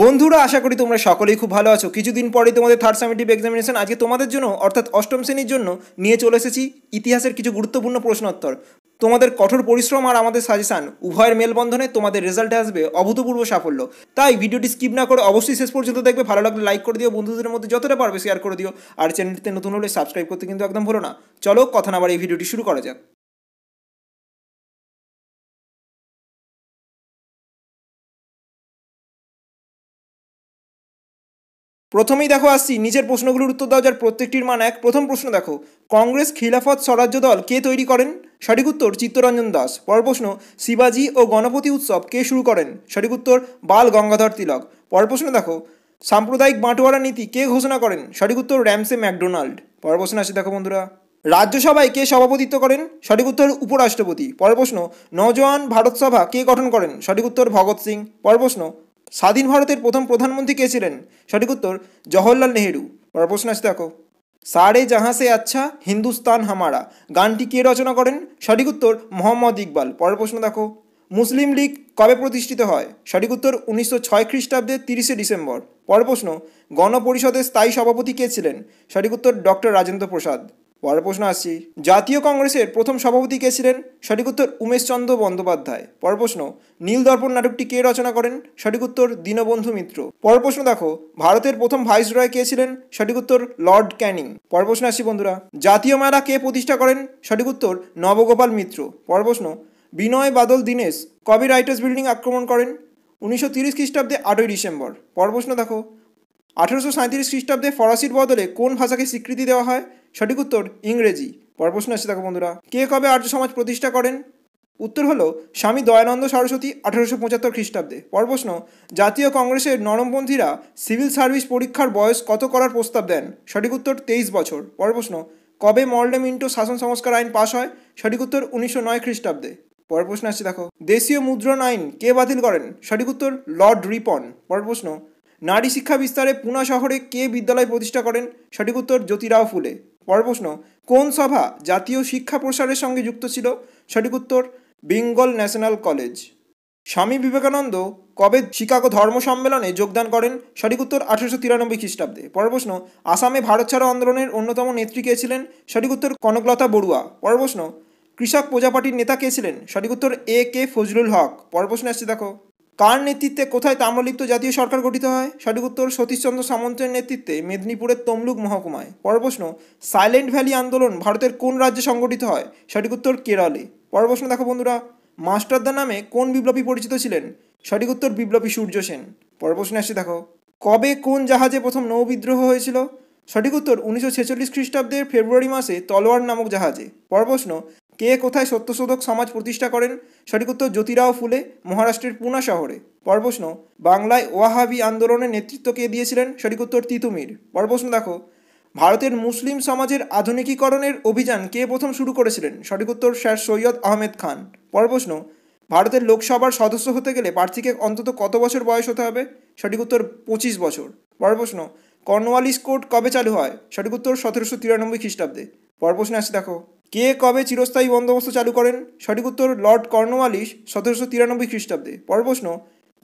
বন্ধুরা, আশা করি তোমরা সকলেই খুব ভালো আছো। কিছুদিন পরেই তোমাদের থার্ড সামেটিভ এক্সামিনেশন। আজকে তোমাদের জন্য অর্থাৎ অষ্টম শ্রেণীর জন্য নিয়ে চলে এসেছি ইতিহাসের কিছু গুরুত্বপূর্ণ প্রশ্নোত্তর। তোমাদের কঠোর পরিশ্রম আর আমাদের সাজেশান উভয়ের মেলবন্ধনে তোমাদের রেজাল্টে আসবে অভূতপূর্ব সাফল্য। তাই ভিডিওটি স্কিপ না করে অবশ্যই শেষ পর্যন্ত দেখবে। ভালো লাগলে লাইক করে দিও, বন্ধুদের মধ্যে যতটা পারবে শেয়ার করে দিও, আর চ্যানেলটিতে নতুন হলে সাবস্ক্রাইব করতে কিন্তু একদম ভুলো না। চলো কথা না বাড়িয়ে এই ভিডিওটি শুরু করা যাক। প্রথমেই দেখো আসছি নিচের প্রশ্নগুলোর উত্তর দাও যার প্রত্যেকটির মান এক। প্রথম প্রশ্ন দেখো, কংগ্রেস খিলাফত স্বরাজ্য দল কে তৈরি করেন? সঠিক উত্তর চিত্তরঞ্জন দাস। পরের প্রশ্ন, শিবাজি ও গণপতি উৎসব কে শুরু করেন? সঠিক উত্তর বাল গঙ্গাধর তিলক। পরের প্রশ্ন দেখো, সাম্প্রদায়িক বাঁটোয়ারা নীতি কে ঘোষণা করেন? সঠিক উত্তর র্যামসে ম্যাকডোনাল্ড। পরের প্রশ্ন আসে দেখো বন্ধুরা, রাজ্যসভায় কে সভাপতিত্ব করেন? সঠিক উত্তর উপরাষ্ট্রপতি। পরের প্রশ্ন, নওজোয়ান ভারত সভা কে গঠন করেন? সঠিক উত্তর ভগৎ সিং। পরের প্রশ্ন, স্বাধীন ভারতের প্রথম প্রধানমন্ত্রী কে ছিলেন? সঠিক উত্তর জওহরলাল নেহেরু। পরের প্রশ্ন আসছে দেখো, সারে জাহাঁ সে আচ্ছা হিন্দুস্তান হামারা গানটি কে রচনা করেন? সঠিক উত্তর মোহাম্মদ ইকবাল। পরের প্রশ্ন দেখো, মুসলিম লীগ কবে প্রতিষ্ঠিত হয়? সঠিক উত্তর 1906 খ্রিস্টাব্দে 30শে ডিসেম্বর। পরের প্রশ্ন, গণপরিষদের স্থায়ী সভাপতি কে ছিলেন? সঠিক উত্তর ডক্টর রাজেন্দ্র প্রসাদ। পরের প্রশ্ন আসছি, জাতীয় কংগ্রেসের প্রথম সভাপতি কে ছিলেন? সঠিক উত্তর উমেশচন্দ্র বন্দ্যোপাধ্যায়। পরের প্রশ্ন, নীল দর্পণ নাটকটি কে রচনা করেন? সঠিক উত্তর দীনবন্ধু মিত্র। পরের প্রশ্ন দেখো, ভারতের প্রথম ভাইসরয় কে ছিলেন? সঠিক উত্তর লর্ড ক্যানিং। পরের প্রশ্ন আসছি বন্ধুরা, জাতীয় মেলা কে প্রতিষ্ঠা করেন? সঠিক উত্তর নবগোপাল মিত্র। পরের প্রশ্ন, বিনয় বাদল দীনেশ কবে রাইটার্স বিল্ডিং আক্রমণ করেন? 1930 খ্রিস্টাব্দে 8ই ডিসেম্বর। পরের প্রশ্ন দেখো, 1837 খ্রিস্টাব্দে ফরাসির বদলে কোন ভাষাকে স্বীকৃতি দেওয়া হয়? সঠিক উত্তর ইংরেজি। পরের প্রশ্ন আসছে দেখো বন্ধুরা, কে কবে আর্য সমাজ প্রতিষ্ঠা করেন? উত্তর হলো স্বামী দয়ানন্দ সরস্বতী 1875 খ্রিস্টাব্দে। পরের প্রশ্ন, জাতীয় কংগ্রেসের নরমপন্থীরা সিভিল সার্ভিস পরীক্ষার বয়স কত করার প্রস্তাব দেন? সঠিক উত্তর 23 বছর। পরের প্রশ্ন, কবে মর্লে মিন্টো শাসন সংস্কার আইন পাশ হয়? সঠিক উত্তর 1909 খ্রিস্টাব্দে। পরের প্রশ্ন আসছে দেখো, দেশীয় মুদ্রণ আইন কে বাতিল করেন? সঠিক উত্তর লর্ড রিপন। পরের প্রশ্ন, নারী শিক্ষা বিস্তারে পুনা শহরে কে বিদ্যালয় প্রতিষ্ঠা করেন? সঠিক উত্তর জ্যোতিরাও ফুলে। পরের প্রশ্ন, কোন সভা জাতীয় শিক্ষা প্রসারের সঙ্গে যুক্ত ছিল? সঠিক উত্তর বেঙ্গল ন্যাশনাল কলেজ। স্বামী বিবেকানন্দ কবে শিকাগো ধর্ম সম্মেলনে যোগদান করেন? সঠিক উত্তর 1893 খ্রিস্টাব্দে। পরের প্রশ্ন, আসামে ভারত ছাড়ো আন্দোলনের অন্যতম নেত্রী কে ছিলেন? সঠিক উত্তর কনকলতা বড়ুয়া। পরের প্রশ্ন, কৃষক প্রজা পার্টির নেতা কে ছিলেন? সঠিক উত্তর এ কে ফজলুল হক। পরের প্রশ্ন আসছে দেখো, কার নেতৃত্বে কোথায় তাম্রলিপ্ত জাতীয় সরকার গঠিত হয়? সঠিক উত্তর সতীশচন্দ্র সামন্তের নেতৃত্বে মেদিনীপুরের তমলুক মহকুমায়। পরের প্রশ্ন, সাইলেন্ট ভ্যালি আন্দোলন ভারতের কোন রাজ্যে সংগঠিত হয়? সঠিক উত্তর কেরলে। পরের প্রশ্ন দেখো বন্ধুরা, মাস্টারদা নামে কোন বিপ্লবী পরিচিত ছিলেন? সঠিক উত্তর বিপ্লবী সূর্য সেন। পরের প্রশ্ন আসছে দেখো, কবে কোন জাহাজে প্রথম নৌ বিদ্রোহ হয়েছিল? সঠিক উত্তর 1946 খ্রিস্টাব্দের ফেব্রুয়ারি মাসে তলোয়ার নামক জাহাজে। পরের প্রশ্ন, কে কোথায় সত্যশোধক সমাজ প্রতিষ্ঠা করেন? সঠিক উত্তর জ্যোতিরাও ফুলে মহারাষ্ট্রের পুনা শহরে। পরের প্রশ্ন, বাংলায় ওয়াহাবি আন্দোলনের নেতৃত্ব কে দিয়েছিলেন? সঠিক উত্তর তিতুমির। পরের প্রশ্ন দেখো, ভারতের মুসলিম সমাজের আধুনিকীকরণের অভিযান কে প্রথম শুরু করেছিলেন? সঠিক উত্তর স্যার সৈয়দ আহমেদ খান। পরের প্রশ্ন, ভারতের লোকসভার সদস্য হতে গেলে প্রার্থীকে অন্তত কত বছর বয়স হতে হবে? সঠিক উত্তর 25 বছর। পরের প্রশ্ন, কর্নওয়ালিস কোড কবে চালু হয়? সঠিক উত্তর 1793 খ্রিস্টাব্দে। পরের প্রশ্ন আসছে দেখো, কে কবে চিরস্থায়ী বন্দোবস্ত চালু করেন? সঠিক উত্তর লর্ড কর্নওয়ালিস 1793 খ্রিস্টাব্দে। পরের প্রশ্ন,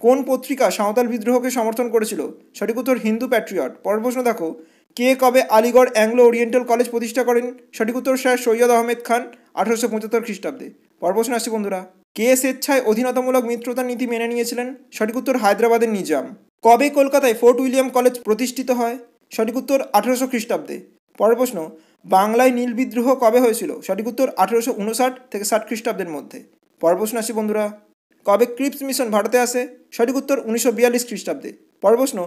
কোন পত্রিকা সাঁওতাল বিদ্রোহকে সমর্থন করেছিল? সঠিক উত্তর হিন্দু প্যাট্রিয়ট। পরের প্রশ্ন দেখো, কে কবে আলিগড় অ্যাংলো ওরিয়েন্টাল কলেজ প্রতিষ্ঠা করেন? সঠিক উত্তর স্যার সৈয়দ আহমেদ খান 1875 খ্রিস্টাব্দে। পরের প্রশ্ন আসছে বন্ধুরা, কে স্বেচ্ছায় অধীনতামূলক মিত্রতার নীতি মেনে নিয়েছিলেন? সঠিক উত্তর হায়দ্রাবাদের নিজাম। কবে কলকাতায় ফোর্ট উইলিয়াম কলেজ প্রতিষ্ঠিত হয়? সঠিক উত্তর 1800 খ্রিস্টাব্দে। পরের প্রশ্ন, বাংলায় নীল বিদ্রোহ কবে হয়েছিল? সঠিক উত্তর 1859 থেকে 60 খ্রিস্টাব্দের মধ্যে। পরের প্রশ্ন আসছে বন্ধুরা, কবে ক্রিপস মিশন ভারতে আসে? সঠিক উত্তর 1942 খ্রিস্টাব্দে। পরের প্রশ্ন,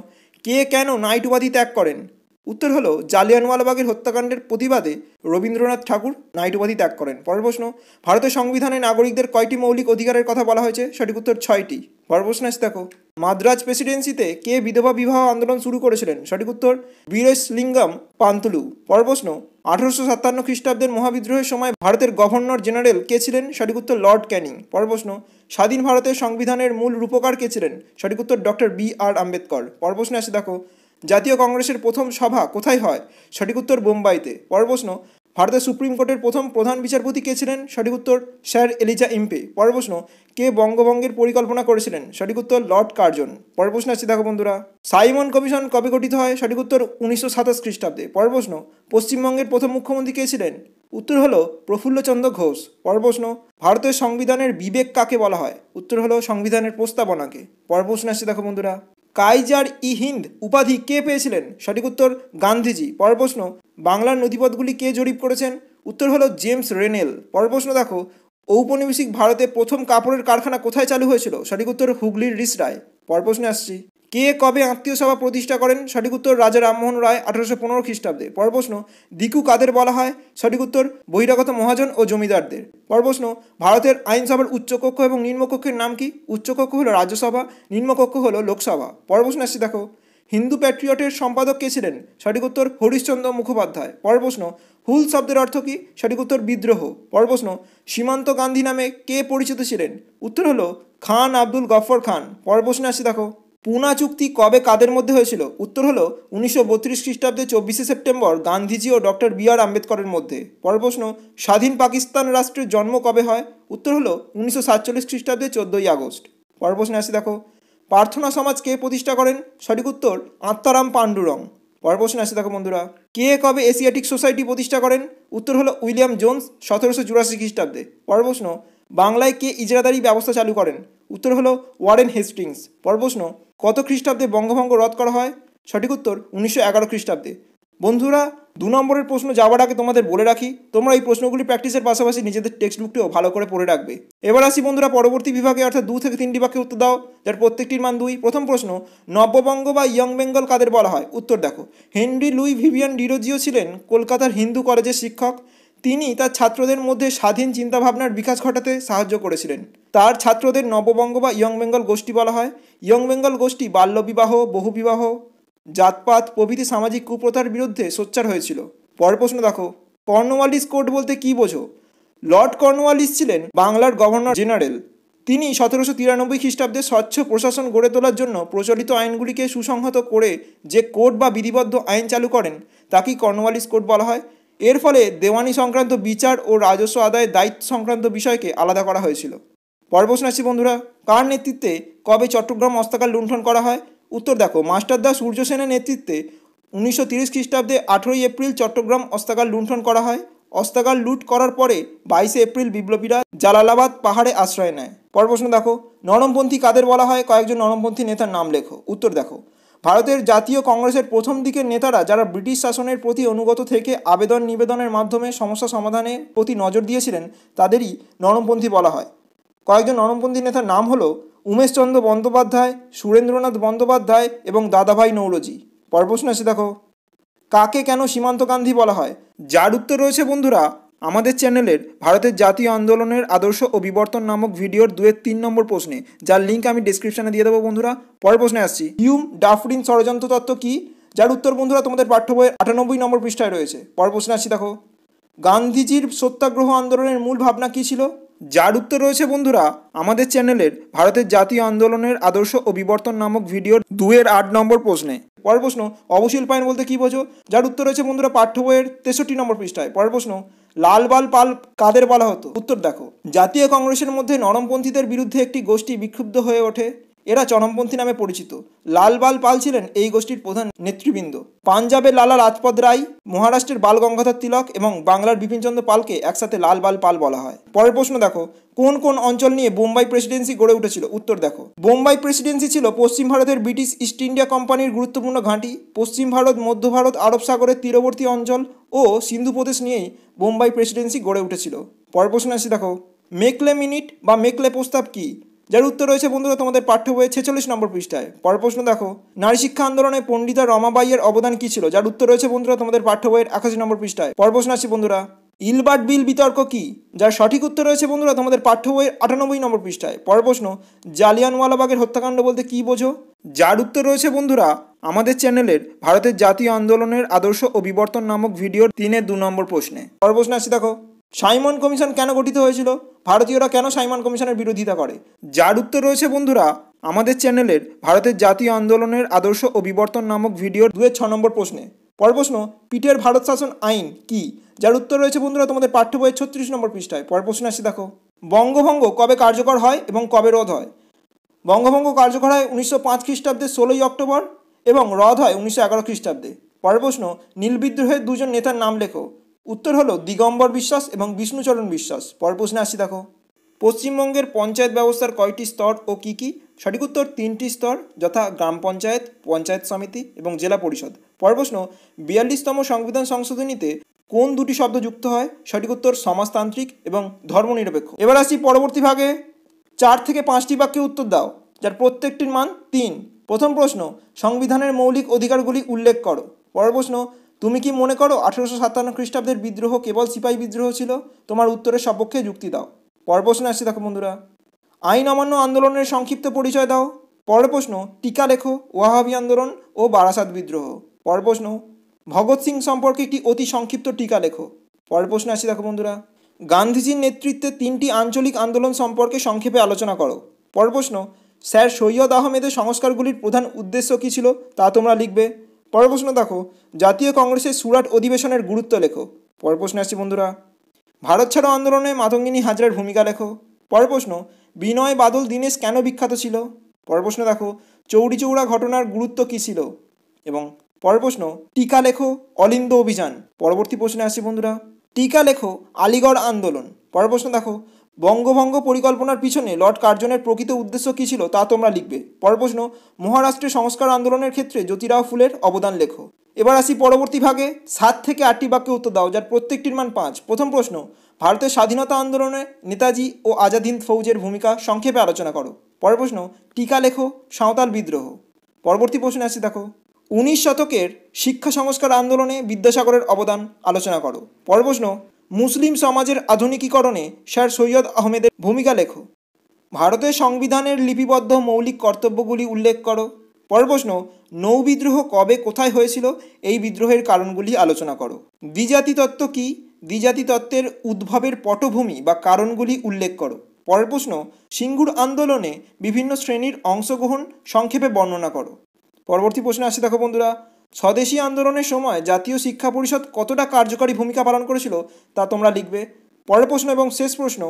কে কেন নাইট উপাধি ত্যাগ করেন? উত্তর হলো জালিয়ানওয়ালাবাগের হত্যাকাণ্ডের প্রতিবাদে রবীন্দ্রনাথ ঠাকুর নাইট উপাধি ত্যাগ করেন। পরের প্রশ্ন, ভারতের সংবিধানে নাগরিকদের কয়টি মৌলিক অধিকারের কথা বলা হয়েছে? সঠিক উত্তর 6টি। পরের প্রশ্ন আসছে দেখো, মাদ্রাজ প্রেসিডেন্সিতে কে বিধবা বিবাহ আন্দোলন শুরু করেছিলেন? সঠিক উত্তর বীরেশলিঙ্গম পান্তুলু। পরের প্রশ্ন, 1857 খ্রিস্টাব্দের মহাবিদ্রোহের সময় ভারতের গভর্নর জেনারেল কে ছিলেন? সঠিক উত্তর লর্ড ক্যানিং। পরের প্রশ্ন, স্বাধীন ভারতের সংবিধানের মূল রূপকার কে ছিলেন? সঠিক উত্তর ডক্টর বি.আর. আম্বেদকর। পরের প্রশ্নে আসে দেখো, জাতীয় কংগ্রেসের প্রথম সভা কোথায় হয়? সঠিক উত্তর বোম্বাইতে। পরের প্রশ্ন, ভারতের সুপ্রিম কোর্টের প্রথম প্রধান বিচারপতি কে ছিলেন? সঠিক উত্তর স্যার এলিজা ইম্পে। পরের প্রশ্ন, কে বঙ্গভঙ্গের পরিকল্পনা করেছিলেন? সঠিক উত্তর লর্ড কার্জন। পরের প্রশ্ন আসছে দেখো বন্ধুরা, সাইমন কমিশন কবে গঠিত হয়? সঠিক উত্তর 1927 খ্রিস্টাব্দে। পরের প্রশ্ন, পশ্চিমবঙ্গের প্রথম মুখ্যমন্ত্রী কে ছিলেন? উত্তর হলো প্রফুল্লচন্দ্র ঘোষ। পরের প্রশ্ন, ভারতের সংবিধানের বিবেক কাকে বলা হয়? উত্তর হলো সংবিধানের প্রস্তাবনাকে। পরের প্রশ্ন আসছে দেখো বন্ধুরা, কাইজার ই হিন্দ উপাধি কে পেয়েছিলেন? সঠিক উত্তর গান্ধীজি। পরের প্রশ্ন, বাংলার নথিপথগুলি কে জরিপ করেছেন? উত্তর হলো জেমস রেনেল। পরের প্রশ্ন দেখো, ঔপনিবেশিক ভারতে প্রথম কাপড়ের কারখানা কোথায় চালু হয়েছিল? সঠিক উত্তর হুগলির রিসরায়। পরের প্রশ্নে আসছি, কে কবে আত্মীয় সভা প্রতিষ্ঠা করেন? সঠিক উত্তর রাজা রামমোহন রায় 1815 খ্রিস্টাব্দে। পরের প্রশ্ন, দিকু কাদের বলা হয়? সঠিক উত্তর বহিরাগত মহাজন ও জমিদারদের। পরের প্রশ্ন, ভারতের আইনসভার উচ্চকক্ষ এবং নিম্নকক্ষের নাম কি? উচ্চকক্ষ হলো রাজ্যসভা, নিম্নকক্ষ হলো লোকসভা। পরের প্রশ্ন আসছে দেখো, হিন্দু প্যাট্রিয়টের সম্পাদক কে ছিলেন? সঠিক উত্তর হরিশ্চন্দ্র মুখোপাধ্যায়। পরের প্রশ্ন, হুল শব্দের অর্থ কি? সঠিক উত্তর বিদ্রোহ। পরের প্রশ্ন, সীমান্ত গান্ধী নামে কে পরিচিত ছিলেন? উত্তর হলো খান আব্দুল গফর খান। পরের প্রশ্নে আসছে দেখো, পুনা চুক্তি কবে কাদের মধ্যে হয়েছিল? উত্তর হলো 1932 খ্রিস্টাব্দে 24শে সেপ্টেম্বর গান্ধীজি ও ডক্টর বি.আর. আম্বেদকরের মধ্যে। পরের প্রশ্ন, স্বাধীন পাকিস্তান রাষ্ট্রের জন্ম কবে হয়? উত্তর হলো 1947 খ্রিস্টাব্দে 14ই আগস্ট। পরের প্রশ্নে আসছে দেখো, প্রার্থনা সমাজ কে প্রতিষ্ঠা করেন? সঠিক উত্তর আত্মারাম পাণ্ডুরং। পরের প্রশ্নে আসছে দেখো বন্ধুরা, কে কবে এশিয়াটিক সোসাইটি প্রতিষ্ঠা করেন? উত্তর হলো উইলিয়াম জোন্স 1784 খ্রিস্টাব্দে। পরের প্রশ্ন, বাংলায় কে ইজরাদারি ব্যবস্থা চালু করেন? উত্তর হলো ওয়ারেন হেস্টিংস। পরের প্রশ্ন, কত খ্রিস্টাব্দে বঙ্গভঙ্গ রদ করা হয়? সঠিক উত্তর 1911 খ্রিস্টাব্দে। বন্ধুরা, 2 নম্বরের প্রশ্ন যাওয়ার আগে তোমাদের বলে রাখি, তোমরা এই প্রশ্নগুলি প্র্যাকটিসের পাশাপাশি নিজেদের টেক্সট বুকটিও ভালো করে পড়ে রাখবে। এবার আসি বন্ধুরা পরবর্তী বিভাগে, অর্থাৎ 2 থেকে 3টি বাক্যে উত্তর দাও, যার প্রত্যেকটির মান 2। প্রথম প্রশ্ন, নব্যবঙ্গ বা ইয়ং বেঙ্গল কাদের বলা হয়? উত্তর দেখো, হেনরি লুই ভিভিয়ান ডিরোজিও ছিলেন কলকাতার হিন্দু কলেজের শিক্ষক। তিনি তার ছাত্রদের মধ্যে স্বাধীন চিন্তাভাবনার বিকাশ ঘটাতে সাহায্য করেছিলেন। তার ছাত্রদের নববঙ্গ বা ইয়ং বেঙ্গল গোষ্ঠী বলা হয়। ইয়ং বেঙ্গল গোষ্ঠী বাল্যবিবাহ, বহুবিবাহ, জাতপাত প্রভৃতি সামাজিক কুপ্রথার বিরুদ্ধে সোচ্চার হয়েছিল। পরের প্রশ্ন দেখো, কর্নওয়ালিস কোড বলতে কী বোঝো? লর্ড কর্নওয়ালিস ছিলেন বাংলার গভর্নর জেনারেল। তিনি 1793 খ্রিস্টাব্দে স্বচ্ছ প্রশাসন গড়ে তোলার জন্য প্রচলিত আইনগুলিকে সুসংহত করে যে কোড বা বিধিবদ্ধ আইন চালু করেন তাকেই কর্নওয়ালিস কোড বলা হয়। এর ফলে দেওয়ানি সংক্রান্ত বিচার ও রাজস্ব আদায়ের দায়িত্ব সংক্রান্ত বিষয়কে আলাদা করা হয়েছিল। পরের প্রশ্ন আসছি বন্ধুরা, কার নেতৃত্বে কবে চট্টগ্রাম অস্ত্রাগার লুণ্ঠন করা হয়? উত্তর দেখো, মাস্টারদা সূর্য সেনের নেতৃত্বে 1930 খ্রিস্টাব্দে 18ই এপ্রিল চট্টগ্রাম অস্ত্রাগার লুণ্ঠন করা হয়। অস্ত্রাগার লুট করার পরে 22শে এপ্রিল বিপ্লবীরা জালালাবাদ পাহাড়ে আশ্রয় নেয়। পরের প্রশ্ন দেখো, নরমপন্থী কাদের বলা হয়? কয়েকজন নরমপন্থী নেতার নাম লেখো। উত্তর দেখো, ভারতের জাতীয় কংগ্রেসের প্রথম দিকের নেতারা যারা ব্রিটিশ শাসনের প্রতি অনুগত থেকে আবেদন নিবেদনের মাধ্যমে সমস্যা সমাধানের প্রতি নজর দিয়েছিলেন তাদেরই নরমপন্থী বলা হয়। কয়েকজন নরমপন্থী নেতার নাম হলো উমেশচন্দ্র বন্দ্যোপাধ্যায়, সুরেন্দ্রনাথ বন্দ্যোপাধ্যায় এবং দাদাভাই নৌরোজি। পরের প্রশ্ন আছে দেখো, কাকে কেন সীমান্ত গান্ধী বলা হয়? যার উত্তর রয়েছে বন্ধুরা আমাদের চ্যানেলের ভারতের জাতীয় আন্দোলনের আদর্শ ও বিবর্তন নামক ভিডিওর 2-3 নম্বর প্রশ্নে, যার লিঙ্ক আমি ডিসক্রিপশনে দিয়ে দেবো বন্ধুরা। পরের প্রশ্নে আসছি, হিউম ডাফরিন ষড়যন্ত্র তত্ত্ব কী? যার উত্তর বন্ধুরা তোমাদের পাঠ্য বইয়ের 98 নম্বর পৃষ্ঠায় রয়েছে। পরের প্রশ্নে আসছি দেখো, গান্ধীজির সত্যাগ্রহ আন্দোলনের মূল ভাবনা কী ছিল? যার উত্তর রয়েছে বন্ধুরা আমাদের চ্যানেলের ভারতের জাতীয় আন্দোলনের আদর্শ ও বিবর্তন নামক ভিডিওর 2-8 নম্বর প্রশ্নে। পরের প্রশ্ন, অবশিল্পায়ন বলতে কী বোঝো? যার উত্তর রয়েছে বন্ধুরা পাঠ্য বইয়ের 63 নম্বর পৃষ্ঠায়। পরের প্রশ্ন, লালবাল পাল কাদের বলা হতো? উত্তর দেখো, জাতীয় কংগ্রেসের মধ্যে নরমপন্থীদের বিরুদ্ধে একটি গোষ্ঠী বিক্ষুব্ধ হয়ে ওঠে, এরা চরমপন্থী নামে পরিচিত। লালবাল পাল ছিলেন এই গোষ্ঠীর প্রধান নেতৃবৃন্দ। পাঞ্জাবের লালা লাজপত রায়, মহারাষ্ট্রের বাল গঙ্গাধর তিলক এবং বাংলার বিপিনচন্দ্র পালকে একসাথে লালবাল পাল বলা হয়। পরের প্রশ্ন দেখো, কোন কোন অঞ্চল নিয়ে বোম্বাই প্রেসিডেন্সি গড়ে উঠেছিল? উত্তর দেখো, বোম্বাই প্রেসিডেন্সি ছিল পশ্চিম ভারতের ব্রিটিশ ইস্ট ইন্ডিয়া কোম্পানির গুরুত্বপূর্ণ ঘাঁটি। পশ্চিম ভারত, মধ্য ভারত, আরব সাগরের তীরবর্তী অঞ্চল ও সিন্ধু প্রদেশ নিয়েই বোম্বাই প্রেসিডেন্সি গড়ে উঠেছিল। পরের প্রশ্ন আসি দেখো, মেকলে মিনিট বা মেকলে প্রস্তাব কী? যার উত্তর রয়েছে বন্ধুরা তোমাদের পাঠ্য বইয়ে 46 নম্বর পৃষ্ঠায়। পরের প্রশ্ন দেখো, নারী শিক্ষা আন্দোলনে পণ্ডিতা রমাবাইয়ের অবদান কী ছিল? যার উত্তর রয়েছে বন্ধুরা তোমাদের পাঠ্য বইয়ের 81 নম্বর পৃষ্ঠায়। পরের প্রশ্ন আসছি বন্ধুরা, ইলবার্ট বিল বিতর্ক কী? যার সঠিক উত্তর রয়েছে বন্ধুরা তোমাদের পাঠ্য বইয়ের 98 নম্বর পৃষ্ঠায়। পরের প্রশ্ন, জালিয়ানওয়ালাবাগের হত্যাকাণ্ড বলতে কী বোঝো? যার উত্তর রয়েছে বন্ধুরা আমাদের চ্যানেলের ভারতের জাতীয় আন্দোলনের আদর্শ ও বিবর্তন নামক ভিডিওর 3-2 নম্বর প্রশ্নে। পরের প্রশ্ন আসছি দেখো, সাইমন কমিশন কেন গঠিত হয়েছিল? ভারতীয়রা কেন সাইমন কমিশনের বিরোধিতা করে? যার উত্তর রয়েছে বন্ধুরা আমাদের চ্যানেলের ভারতের জাতীয় আন্দোলনের আদর্শ ও বিবর্তন নামক ভিডিওর 2-6 নম্বর প্রশ্নে। পরের প্রশ্ন, পিটের ভারত শাসন আইন কি? যার উত্তর রয়েছে বন্ধুরা তোমাদের পাঠ্য বইয়ের 36 নম্বর পৃষ্ঠায়। পরের প্রশ্ন আসি দেখো, বঙ্গভঙ্গ কবে কার্যকর হয় এবং কবে রদ হয়? বঙ্গভঙ্গ কার্যকর হয় 1905 খ্রিস্টাব্দে 16ই অক্টোবর এবং রদ হয় 1911 খ্রিস্টাব্দে। পরের প্রশ্ন, নীল বিদ্রোহের দুজন নেতার নাম লেখো। উত্তর হলো দিগম্বর বিশ্বাস এবং বিষ্ণুচরণ বিশ্বাস। পরের প্রশ্নে আসি দেখো, পশ্চিমবঙ্গের পঞ্চায়েত ব্যবস্থার কয়টি স্তর ও কী কী? সঠিক উত্তর 3টি স্তর, যথা গ্রাম পঞ্চায়েত, পঞ্চায়েত সমিতি এবং জেলা পরিষদ। পরের প্রশ্ন, 42তম সংবিধান সংশোধনীতে কোন দুটি শব্দ যুক্ত হয়? সঠিক উত্তর সমাজতান্ত্রিক এবং ধর্মনিরপেক্ষ। এবার আসি পরবর্তী ভাগে, 4 থেকে 5টি বাক্যে উত্তর দাও, যার প্রত্যেকটির মান 3। প্রথম প্রশ্ন, সংবিধানের মৌলিক অধিকারগুলি উল্লেখ করো। পরের প্রশ্ন, তুমি কি মনে করো 1857 খ্রিস্টাব্দের বিদ্রোহ কেবল সিপাহী বিদ্রোহ ছিল? তোমার উত্তরের সপক্ষে যুক্তি দাও। পরের প্রশ্ন আসছে দেখো বন্ধুরা, আইন অমান্য আন্দোলনের সংক্ষিপ্ত পরিচয় দাও। পরের প্রশ্ন, টিকা লেখো, ওয়াহাবি আন্দোলন ও বারাসাত বিদ্রোহ। পরের প্রশ্ন, ভগৎ সিং সম্পর্কে একটি অতি সংক্ষিপ্ত টিকা লেখো। পরের প্রশ্ন আসছে দেখো বন্ধুরা, গান্ধীজির নেতৃত্বে 3টি আঞ্চলিক আন্দোলন সম্পর্কে সংক্ষেপে আলোচনা করো। পরের প্রশ্ন, স্যার সৈয়দ আহমেদের সংস্কারগুলির প্রধান উদ্দেশ্য কী ছিল তা তোমরা লিখবে। পরের প্রশ্ন দেখো, জাতীয় কংগ্রেসের সুরাট অধিবেশনের গুরুত্ব লেখো। পরের প্রশ্ন আসছে বন্ধুরা, ভারত ছাড়ো আন্দোলনে মাতঙ্গিনী হাজরার ভূমিকা লেখো। পরের প্রশ্ন, বিনয় বাদল দীনেশ কেন বিখ্যাত ছিল? পরের প্রশ্ন দেখো, চৌরি চৌরা ঘটনার গুরুত্ব কী ছিল? এবং পরের প্রশ্ন, টিকা লেখো, অলিন্দ অভিযান। পরবর্তী প্রশ্নে আসছি বন্ধুরা, টিকা লেখো, আলিগড় আন্দোলন। পরের প্রশ্ন দেখো, বঙ্গভঙ্গ পরিকল্পনার পিছনে লর্ড কার্জনের প্রকৃত উদ্দেশ্য কী ছিল তা তোমরা লিখবে। পরের প্রশ্ন, মহারাষ্ট্রে সংস্কার আন্দোলনের ক্ষেত্রে জ্যোতিরাও ফুলের অবদান লেখো। এবার আসি পরবর্তী ভাগে, 7 থেকে 8টি বাক্যে উত্তর দাও, যার প্রত্যেকটির মান 5। প্রথম প্রশ্ন, ভারতের স্বাধীনতা আন্দোলনে নেতাজি ও আজাদ হিন্দ ফৌজের ভূমিকা সংক্ষেপে আলোচনা করো। পরের প্রশ্ন, টিকা লেখো, সাঁওতাল বিদ্রোহ। পরবর্তী প্রশ্নে আসি দেখো, 19 শতকের শিক্ষা সংস্কার আন্দোলনে বিদ্যাসাগরের অবদান আলোচনা করো। পরের প্রশ্ন, মুসলিম সমাজের আধুনিকীকরণে স্যার সৈয়দ আহমেদের ভূমিকা লেখো। ভারতের সংবিধানের লিপিবদ্ধ মৌলিক কর্তব্যগুলি উল্লেখ করো। পরের প্রশ্ন, নৌ বিদ্রোহ কবে কোথায় হয়েছিল? এই বিদ্রোহের কারণগুলি আলোচনা করো। দ্বিজাতি তত্ত্ব কী? দ্বিজাতি তত্ত্বের উদ্ভবের পটভূমি বা কারণগুলি উল্লেখ করো। পরের প্রশ্ন, সিঙ্গুর আন্দোলনে বিভিন্ন শ্রেণীর অংশগ্রহণ সংক্ষেপে বর্ণনা করো। পরবর্তী প্রশ্নে আসছে দেখো বন্ধুরা, স্বদেশী আন্দোলনের সময় জাতীয় শিক্ষা পরিষদ কতটা কার্যকরী ভূমিকা পালন করেছিল তা তোমরা লিখবে। পরের প্রশ্ন এবং শেষ প্রশ্ন,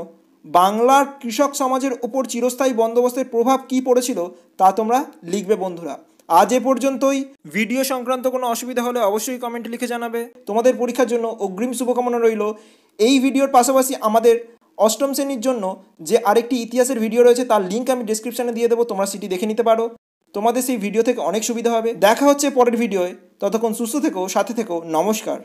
বাংলার কৃষক সমাজের ওপর চিরস্থায়ী বন্দোবস্তের প্রভাব কী পড়েছিল তা তোমরা লিখবে বন্ধুরা। আজ এ পর্যন্তই। ভিডিও সংক্রান্ত কোনো অসুবিধা হলে অবশ্যই কমেন্টে লিখে জানাবে। তোমাদের পরীক্ষার জন্য অগ্রিম শুভকামনা রইল। এই ভিডিওর পাশাপাশি আমাদের অষ্টম শ্রেণীর জন্য যে আরেকটি ইতিহাসের ভিডিও রয়েছে তার লিঙ্ক আমি ডিসক্রিপশানে দিয়ে দেবো, তোমরা সেটি দেখে নিতে পারো। তোমাদের সেই ভিডিও থেকে অনেক সুবিধা হবে। দেখা হচ্ছে পরের ভিডিওয়, ততক্ষণ সুস্থ থেকো, সাথে থেকো। নমস্কার।